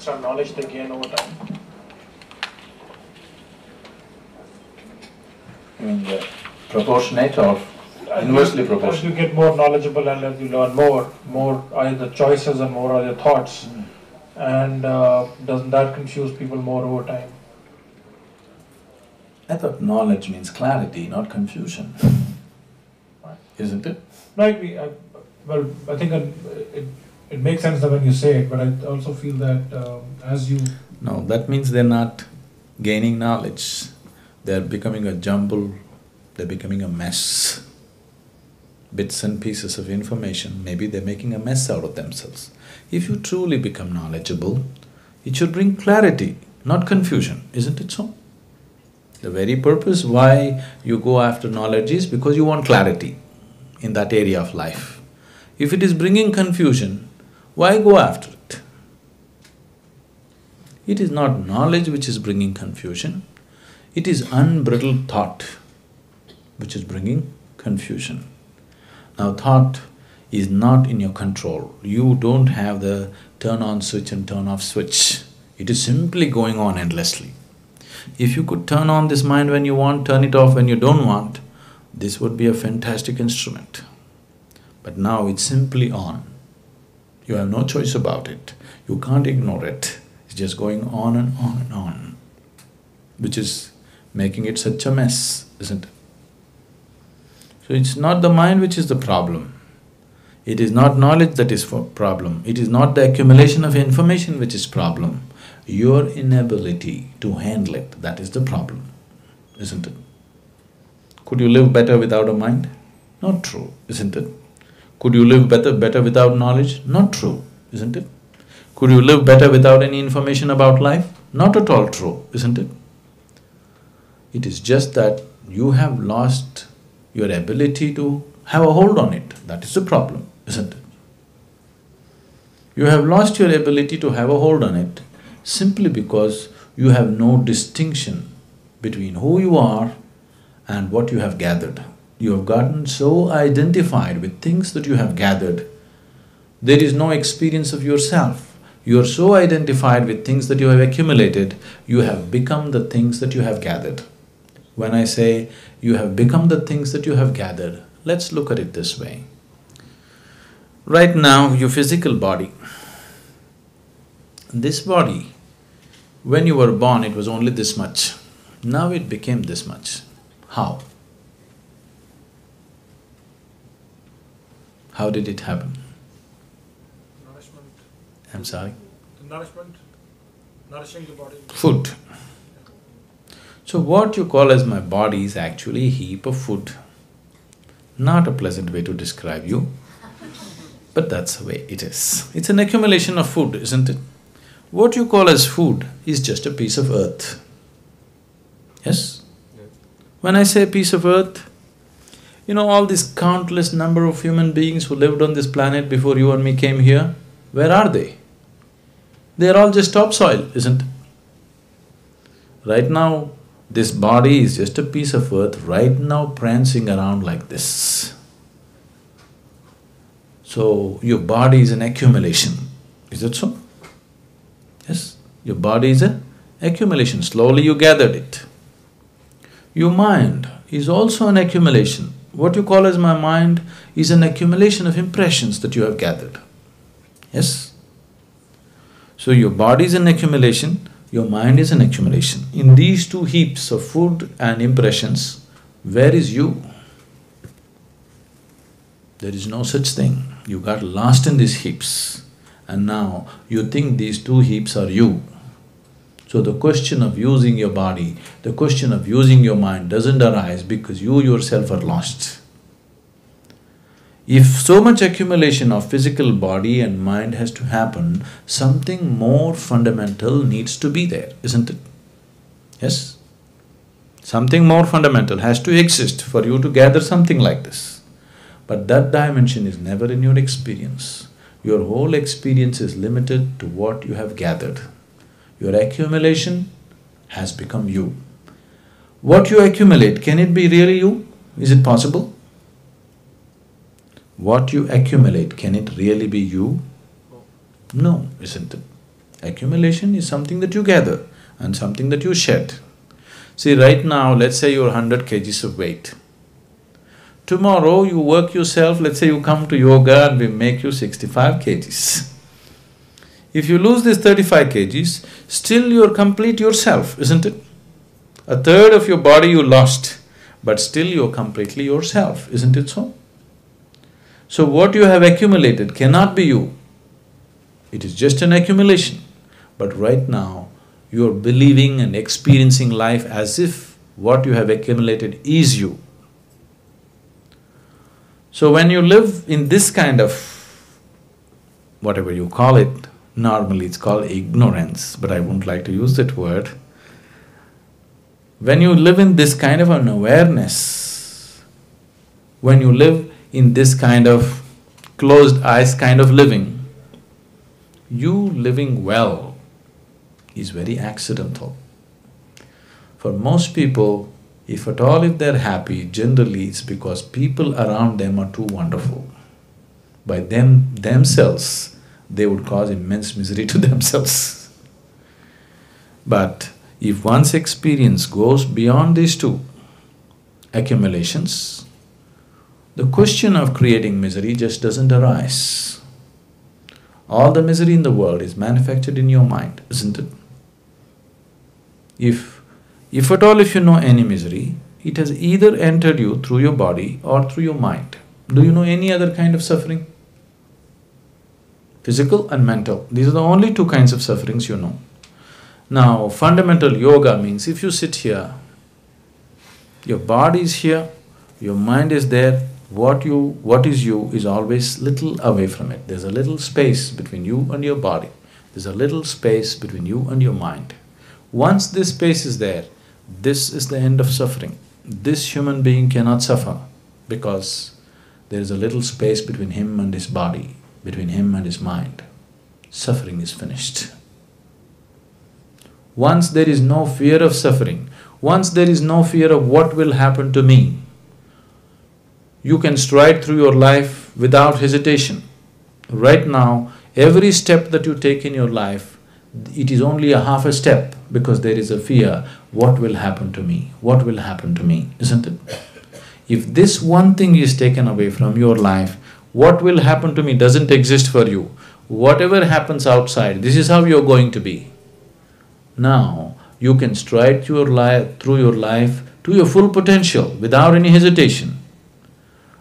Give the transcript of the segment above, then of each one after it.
extra knowledge they gain over time? I mean, proportionate or inversely proportionate? As you get more knowledgeable and as you learn more are the choices and more are your thoughts. And doesn't that confuse people more over time? I thought knowledge means clarity, not confusion. Right. Isn't it? No, I agree. I think it makes sense that when you say it, but I also feel that as you… No, that means they're not gaining knowledge. They're becoming a jumble, they're becoming a mess. Bits and pieces of information, maybe they're making a mess out of themselves. If you truly become knowledgeable, it should bring clarity, not confusion, isn't it so? The very purpose why you go after knowledge is because you want clarity in that area of life. If it is bringing confusion, why go after it? It is not knowledge which is bringing confusion, it is unbridled thought which is bringing confusion. Now thought is not in your control, you don't have the turn on switch and turn off switch, it is simply going on endlessly. If you could turn on this mind when you want, turn it off when you don't want, this would be a fantastic instrument. But now it's simply on. You have no choice about it. You can't ignore it. It's just going on and on and on, which is making it such a mess, isn't it? So it's not the mind which is the problem. It is not knowledge that is the problem. It is not the accumulation of information which is problem. Your inability to handle it, that is the problem, isn't it? Could you live better without a mind? Not true, isn't it? Could you live better without knowledge? Not true, isn't it? Could you live better without any information about life? Not at all true, isn't it? It is just that you have lost your ability to have a hold on it, that is the problem, isn't it? You have lost your ability to have a hold on it simply because you have no distinction between who you are and what you have gathered. You have gotten so identified with things that you have gathered, there is no experience of yourself. You are so identified with things that you have accumulated, you have become the things that you have gathered. When I say you have become the things that you have gathered, let's look at it this way. Right now, your physical body, this body, when you were born, it was only this much. Now it became this much. How? How did it happen? Nourishment. I'm sorry? The nourishment, nourishing the body. Food. So what you call as my body is actually a heap of food. Not a pleasant way to describe you, but that's the way it is. It's an accumulation of food, isn't it? What you call as food is just a piece of earth. Yes? When I say piece of earth, you know all this countless number of human beings who lived on this planet before you and me came here, where are they? They're all just topsoil, isn't it? Right now, this body is just a piece of earth right now prancing around like this. So, your body is an accumulation, is that so? Yes, your body is an accumulation, slowly you gathered it. Your mind is also an accumulation. What you call as my mind is an accumulation of impressions that you have gathered. Yes? So your body is an accumulation, your mind is an accumulation. In these two heaps of food and impressions, where is you? There is no such thing. You got lost in these heaps and now you think these two heaps are you. So the question of using your body, the question of using your mind doesn't arise because you yourself are lost. If so much accumulation of physical body and mind has to happen, something more fundamental needs to be there, isn't it? Yes? Something more fundamental has to exist for you to gather something like this. But that dimension is never in your experience. Your whole experience is limited to what you have gathered. Your accumulation has become you. What you accumulate, can it be really you? Is it possible? What you accumulate, can it really be you? No, isn't it? Accumulation is something that you gather and something that you shed. See, right now, let's say you're 100 kgs of weight. Tomorrow you work yourself, let's say you come to yoga and we make you 65 kgs. If you lose this 35 kgs, still you're complete yourself, isn't it? A third of your body you lost, but still you're completely yourself, isn't it so? So what you have accumulated cannot be you. It is just an accumulation. But right now, you're believing and experiencing life as if what you have accumulated is you. So when you live in this kind of, whatever you call it, normally it's called ignorance, but I wouldn't like to use that word. When you live in this kind of an awareness, when you live in this kind of closed eyes kind of living, you living well is very accidental. For most people, if at all if they're happy, generally it's because people around them are too wonderful. By themselves, they would cause immense misery to themselves. But if one's experience goes beyond these two accumulations, the question of creating misery just doesn't arise. All the misery in the world is manufactured in your mind, isn't it? If at all if you know any misery, it has either entered you through your body or through your mind. Do you know any other kind of suffering? Physical and mental. These are the only two kinds of sufferings you know. Now, fundamental yoga means if you sit here, your body is here, your mind is there, what is you is always little away from it. There's a little space between you and your body. There's a little space between you and your mind. Once this space is there, this is the end of suffering. This human being cannot suffer because there is a little space between him and his body, between him and his mind. Suffering is finished. Once there is no fear of suffering, once there is no fear of what will happen to me, you can stride through your life without hesitation. Right now, every step that you take in your life, it is only a half a step because there is a fear, what will happen to me, what will happen to me, isn't it? If this one thing is taken away from your life, what will happen to me doesn't exist for you. Whatever happens outside, this is how you're going to be. Now, you can stride through your life to your full potential without any hesitation.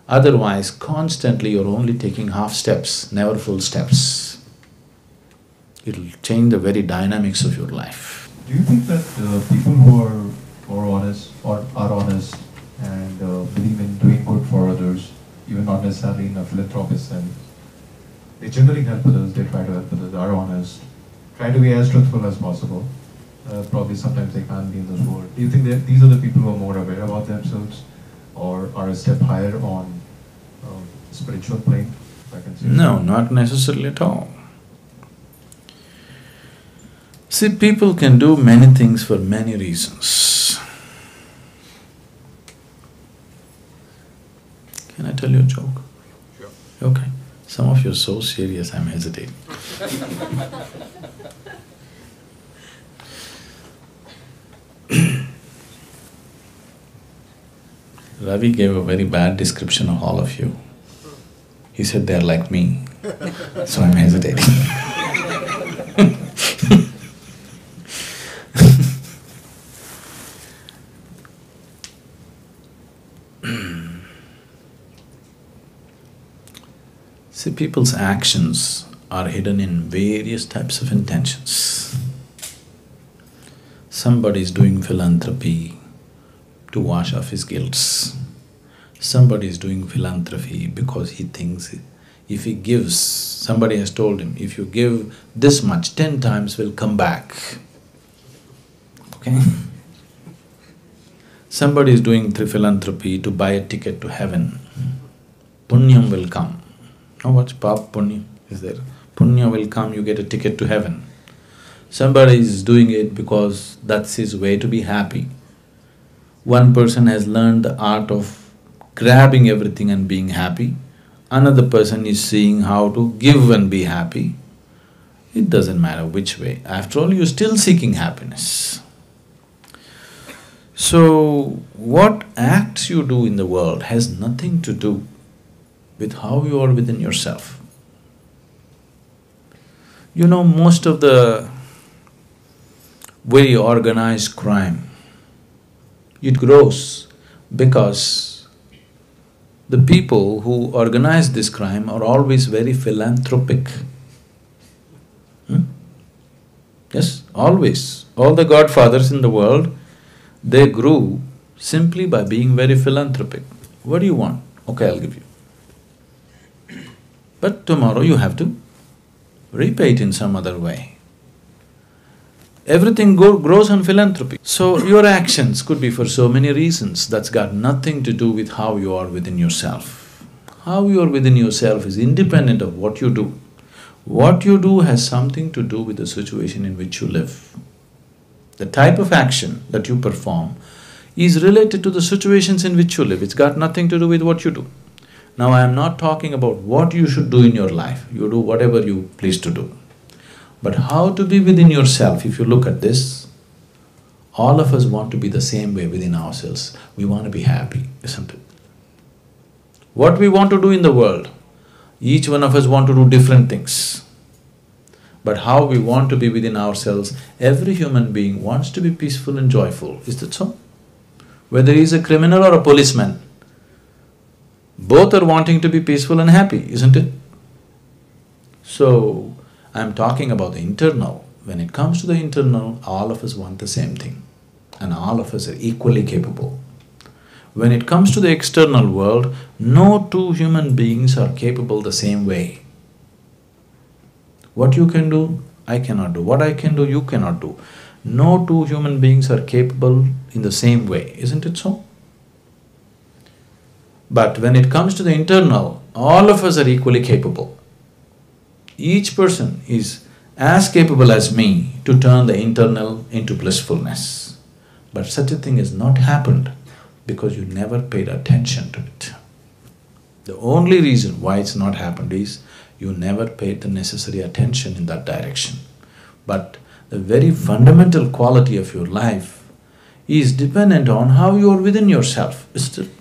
Otherwise, constantly you're only taking half steps, never full steps. It'll change the very dynamics of your life. Do you think that people who are honest or are honest and believe in doing good for others, even not necessarily in a philanthropist sense, they generally help others, they try to help others, are honest, try to be as truthful as possible. Probably sometimes they can't be in this world. Do you think that these are the people who are more aware about themselves or are a step higher on spiritual plane, if I can say? No, not necessarily at all. See, people can do many things for many reasons. Can I tell you a joke? Sure. Okay. Some of you are so serious, I'm hesitating. Ravi gave a very bad description of all of you. He said they're like me, so I'm hesitating. See, people's actions are hidden in various types of intentions. Somebody is doing philanthropy to wash off his guilts. Somebody is doing philanthropy because he thinks if he gives, somebody has told him, if you give this much, 10 times will come back. Okay? Somebody is doing philanthropy to buy a ticket to heaven. Punyam will come. Now what's pap punya is there? Punya will come, you get a ticket to heaven. Somebody is doing it because that's his way to be happy. One person has learned the art of grabbing everything and being happy. Another person is seeing how to give and be happy. It doesn't matter which way. After all, you're still seeking happiness. So, what acts you do in the world has nothing to do with how you are within yourself. You know, most of the very organized crime, it grows because the people who organize this crime are always very philanthropic. Yes, always. All the godfathers in the world, they grew simply by being very philanthropic. What do you want? Okay, I'll give you. But tomorrow you have to repay it in some other way. Everything grows on philanthropy. So your actions could be for so many reasons. That's got nothing to do with how you are within yourself. How you are within yourself is independent of what you do. What you do has something to do with the situation in which you live. The type of action that you perform is related to the situations in which you live. It's got nothing to do with what you do. Now, I am not talking about what you should do in your life. You do whatever you please to do. But how to be within yourself, if you look at this, all of us want to be the same way within ourselves. We want to be happy, isn't it? What we want to do in the world, each one of us want to do different things. But how we want to be within ourselves, every human being wants to be peaceful and joyful, is that so? Whether he is a criminal or a policeman, both are wanting to be peaceful and happy, isn't it? So, I'm talking about the internal. When it comes to the internal, all of us want the same thing, and all of us are equally capable. When it comes to the external world, no two human beings are capable the same way. What you can do, I cannot do. What I can do, you cannot do. No two human beings are capable in the same way, isn't it so? But when it comes to the internal, all of us are equally capable. Each person is as capable as me to turn the internal into blissfulness. But such a thing has not happened because you never paid attention to it. The only reason why it's not happened is you never paid the necessary attention in that direction. But the very fundamental quality of your life is dependent on how you are within yourself, isn't it?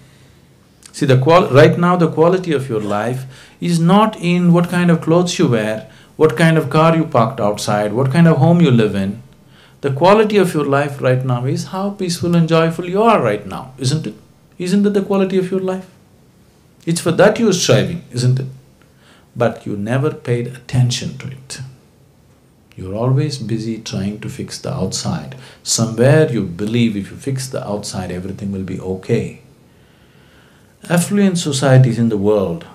See, right now the quality of your life is not in what kind of clothes you wear, what kind of car you parked outside, what kind of home you live in. The quality of your life right now is how peaceful and joyful you are right now, isn't it? Isn't that the quality of your life? It's for that you're striving, isn't it? But you never paid attention to it. You're always busy trying to fix the outside. Somewhere you believe if you fix the outside, everything will be okay. Affluent societies in the world,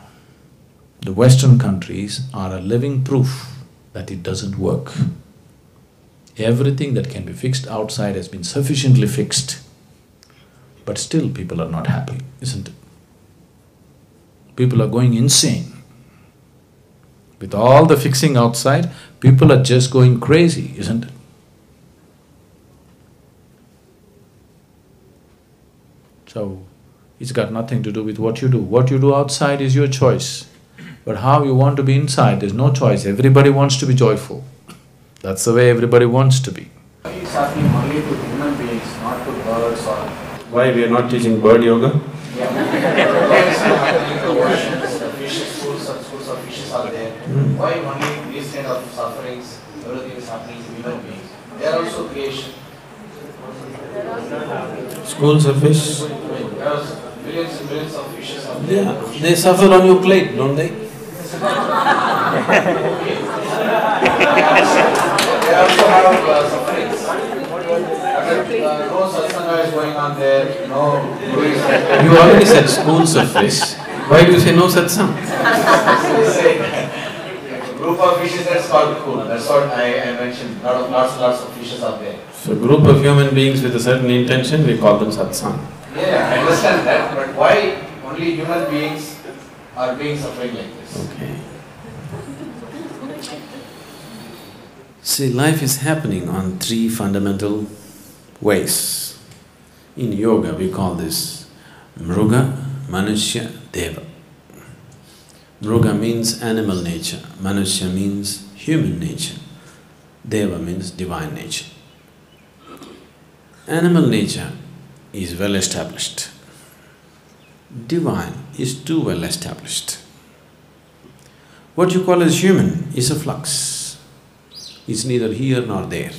the Western countries, are a living proof that it doesn't work. Everything that can be fixed outside has been sufficiently fixed, but still people are not happy, isn't it? People are going insane. With all the fixing outside, people are just going crazy, isn't it? So, it's got nothing to do with what you do. What you do outside is your choice. But how you want to be inside, there's no choice. Everybody wants to be joyful. That's the way everybody wants to be. Why is happening only to human beings, not to birds or… Why we are not teaching bird yoga? Yeah. Why is it happening to oceans, the fishes, schools of fishes are there? Why only these kind of sufferings, everything is happening to human beings? They are also creation. Schools of fish? There are billions and billions of fishes out there. Yeah, they suffer on your plate, don't they? They also have sufferings. No satsanga is going on there, no guru is there. You already said schools of fish. Why do you say no satsang? Group of fishes, that's called cool. That's what I mentioned. Lots of fishes are there. So group of human beings with a certain intention, we call them satsang. Yeah, I understand that, but why only human beings are being suffering like this? Okay. See, life is happening on three fundamental ways. In yoga, we call this Mruga, Manushya, Deva. Mruga means animal nature, Manushya means human nature. Deva means divine nature. Animal nature is well established. Divine is too well established. What you call as human is a flux. It's neither here nor there.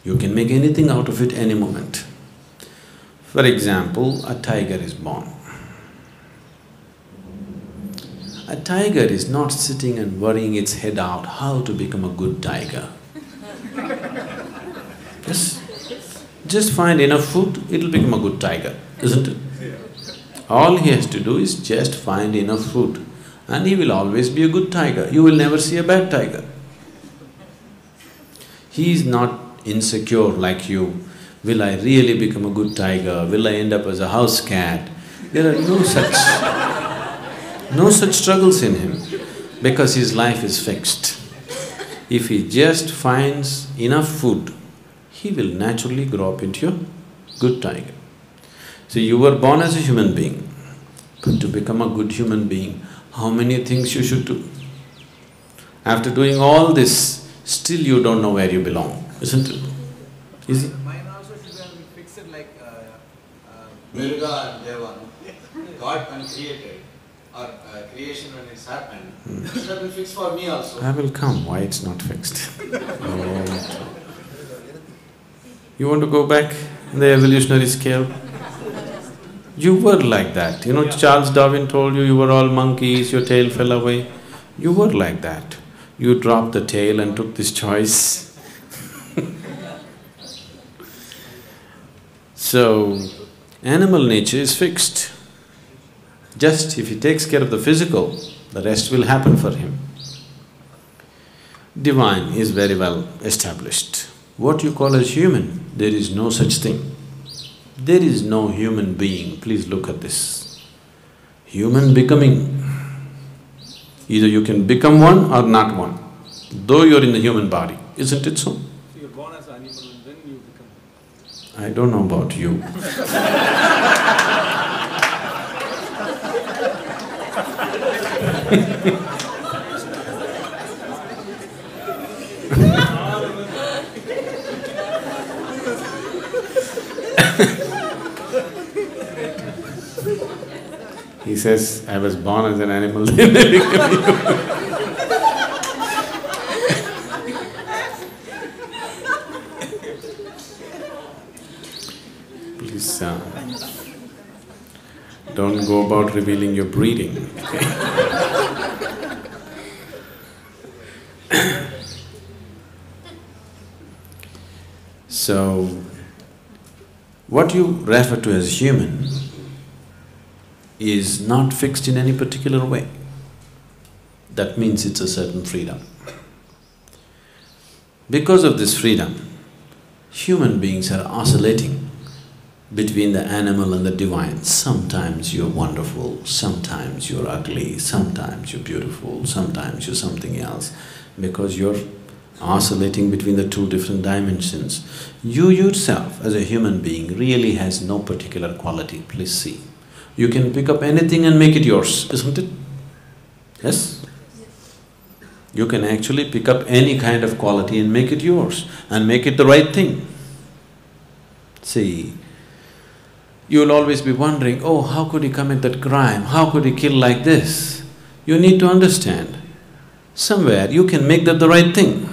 You can make anything out of it any moment. For example, a tiger is born. A tiger is not sitting and worrying its head out how to become a good tiger. Yes? Just find enough food, it'll become a good tiger, isn't it? All he has to do is just find enough food and he will always be a good tiger. You will never see a bad tiger. He is not insecure like you. Will I really become a good tiger? Will I end up as a house cat? There are no such struggles in him because his life is fixed. If he just finds enough food, he will naturally grow up into a good tiger. So you were born as a human being, but to become a good human being, how many things you should do? After doing all this, still you don't know where you belong, isn't it? Is it? Mine also should have been fixed like Mirga and Deva. God when created, or creation when it's happened, it should have been fixed for me also. I will come, why it's not fixed? Oh. You want to go back in the evolutionary scale? You were like that, Charles Darwin told you were all monkeys, your tail fell away. You were like that. You dropped the tail and took this choice. So, animal nature is fixed. Just if he takes care of the physical, the rest will happen for him. Divine is very well established. What you call as human, there is no such thing. There is no human being, please look at this. Human becoming, either you can become one or not one, though you're in the human body, isn't it so? So you're born as an animal and then you become… I don't know about you. He says, I was born as an animal, then I became human. Please, don't go about revealing your breeding, okay? So, what you refer to as human is not fixed in any particular way. That means it's a certain freedom. Because of this freedom, human beings are oscillating between the animal and the divine. Sometimes you're wonderful, sometimes you're ugly, sometimes you're beautiful, sometimes you're something else, because you're oscillating between the two different dimensions. You yourself as a human being really has no particular quality, please see. You can pick up anything and make it yours, isn't it? Yes? You can actually pick up any kind of quality and make it yours, and make it the right thing. See, you'll always be wondering, oh, how could he commit that crime? How could he kill like this? You need to understand, somewhere you can make that the right thing.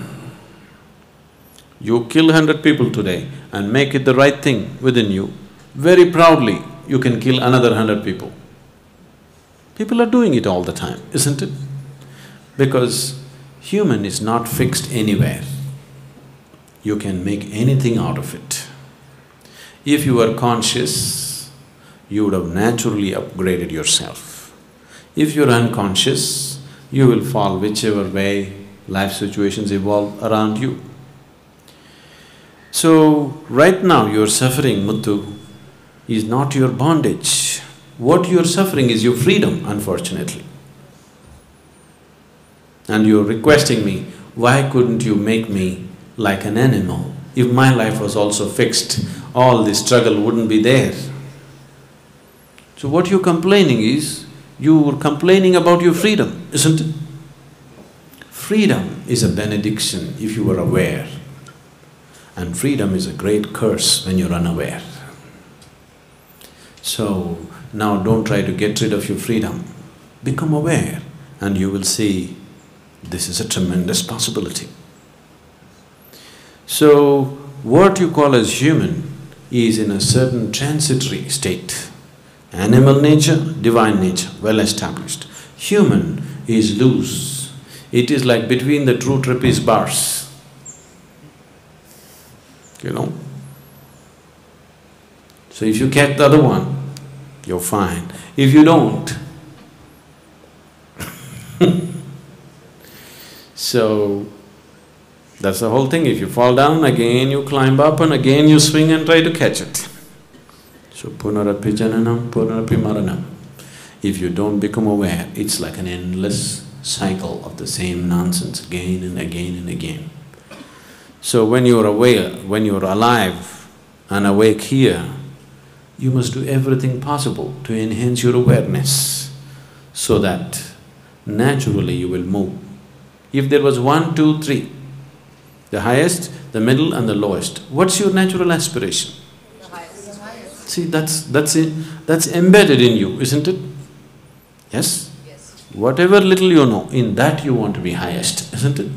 You kill 100 people today and make it the right thing within you, very proudly you can kill another 100 people. People are doing it all the time, isn't it? Because human is not fixed anywhere. You can make anything out of it. If you were conscious, you would have naturally upgraded yourself. If you're unconscious, you will fall whichever way life situations evolve around you. So, right now you're suffering, Muthu, is not your bondage. What you're suffering is your freedom, unfortunately. And you're requesting me, why couldn't you make me like an animal? If my life was also fixed, all this struggle wouldn't be there. So what you're complaining is, you're complaining about your freedom, isn't it? freedom is a benediction if you are aware, and freedom is a great curse when you're unaware. So, now don't try to get rid of your freedom. Become aware and you will see this is a tremendous possibility. So, what you call as human is in a certain transitory state. Animal nature, divine nature, well established. Human is loose. It is like between the two trapeze bars, you know. So if you catch the other one, you're fine. If you don't, so that's the whole thing. If you fall down, again you climb up and again you swing and try to catch it. So punarapi jananam, punarapi maranam. If you don't become aware, it's like an endless cycle of the same nonsense again and again and again. So when you're aware, when you're alive and awake here, you must do everything possible to enhance your awareness so that naturally you will move. If there was 1, 2, 3, the highest, the middle and the lowest, what's your natural aspiration? The highest. See, that's embedded in you, isn't it? Yes? Yes. Whatever little you know, in that you want to be highest, isn't it?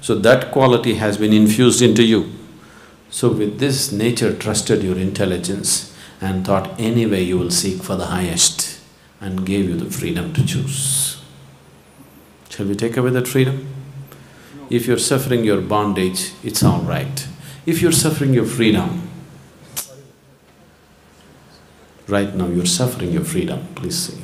So that quality has been infused into you. So with this, nature trusted your intelligence and thought anyway you will seek for the highest and gave you the freedom to choose. Shall we take away that freedom? If you're suffering your bondage, it's all right. If you're suffering your freedom, right now you're suffering your freedom, please see.